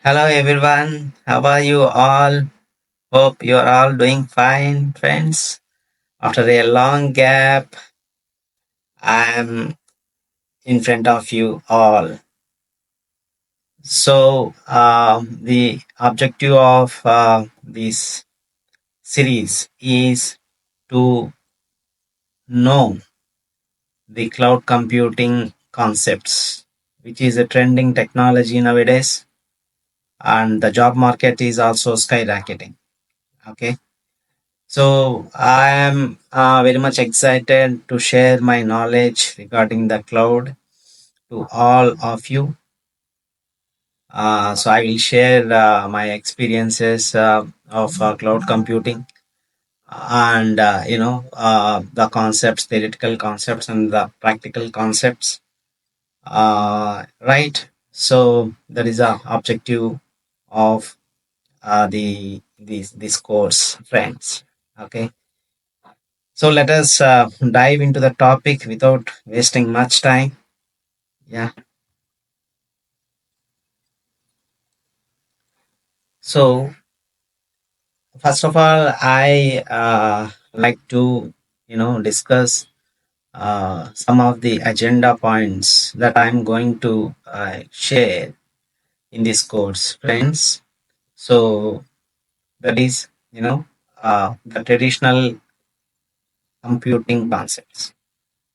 Hello everyone, how are you all? Hope you are all doing fine, friends. After a long gap, I am in front of you all. The objective of this series is to know the cloud computing concepts, which is a trending technology nowadays, and the job market is also skyrocketing. Okay. So I am very much excited to share my knowledge regarding the cloud to all of you. So I will share my experiences of cloud computing and the concepts, theoretical concepts, and the practical concepts. Right. So that is the objective of the this course, friends. Okay. So let us dive into the topic without wasting much time. Yeah. So first of all, I like to discuss some of the agenda points that I'm going to share in this course, friends. So that is the traditional computing concepts.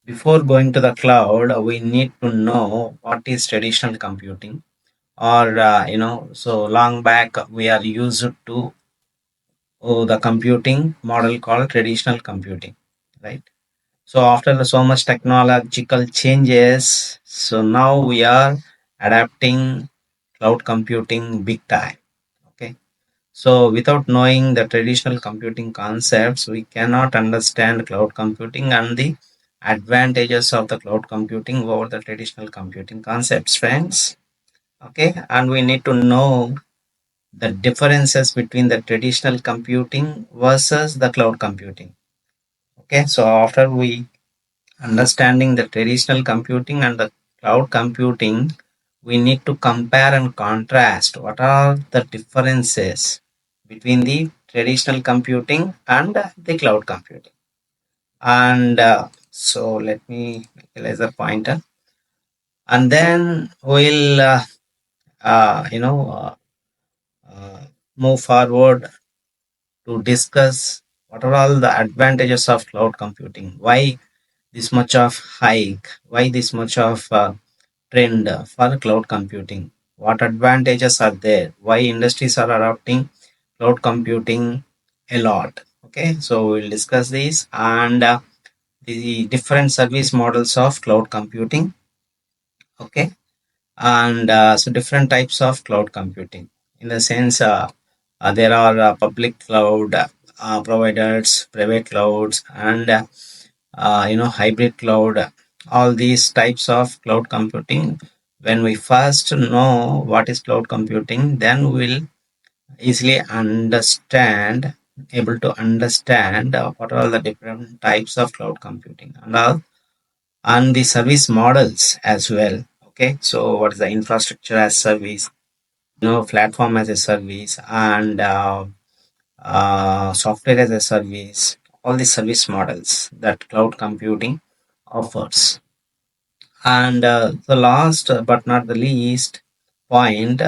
Before going to the cloud, we need to know what is traditional computing or so long back we are used to the computing model called traditional computing, right? So after so much technological changes, so now we are adapting cloud computing big time. Okay, so without knowing the traditional computing concepts, we cannot understand cloud computing and the advantages of the cloud computing over the traditional computing concepts, friends. Okay, and we need to know the differences between the traditional computing versus the cloud computing. Okay, so after we understanding the traditional computing and the cloud computing, we need to compare and contrast what are the differences between the traditional computing and the cloud computing. And so let me make a laser pointer, and then we'll uh, you know uh, uh, move forward to discuss what are all the advantages of cloud computing, why this much of hike, why this much of trend for cloud computing, what advantages are there, why industries are adopting cloud computing a lot. Okay, so we'll discuss this and the different service models of cloud computing. Okay, and so different types of cloud computing in the sense there are public cloud providers, private clouds, and hybrid cloud. All these types of cloud computing. When we first know what is cloud computing, then we'll easily understand, able to understand what are all the different types of cloud computing and the service models as well. Okay, so what is the infrastructure as service, platform as a service, and software as a service, all the service models that cloud computing offers. And the last but not the least point,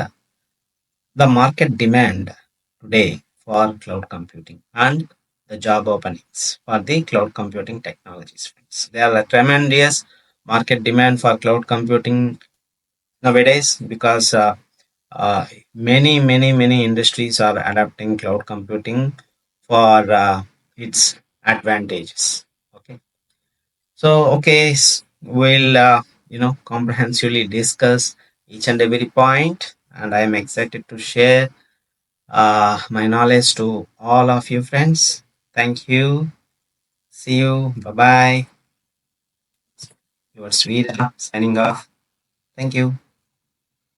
the market demand today for cloud computing and the job openings for the cloud computing technologies. Friends. There are a tremendous market demand for cloud computing nowadays because many industries are adapting cloud computing for its advantages. Okay, so we'll comprehensively discuss each and every point, and I am excited to share my knowledge to all of you, friends. Thank you. See you. Bye bye. Your Sweden signing off. Thank you.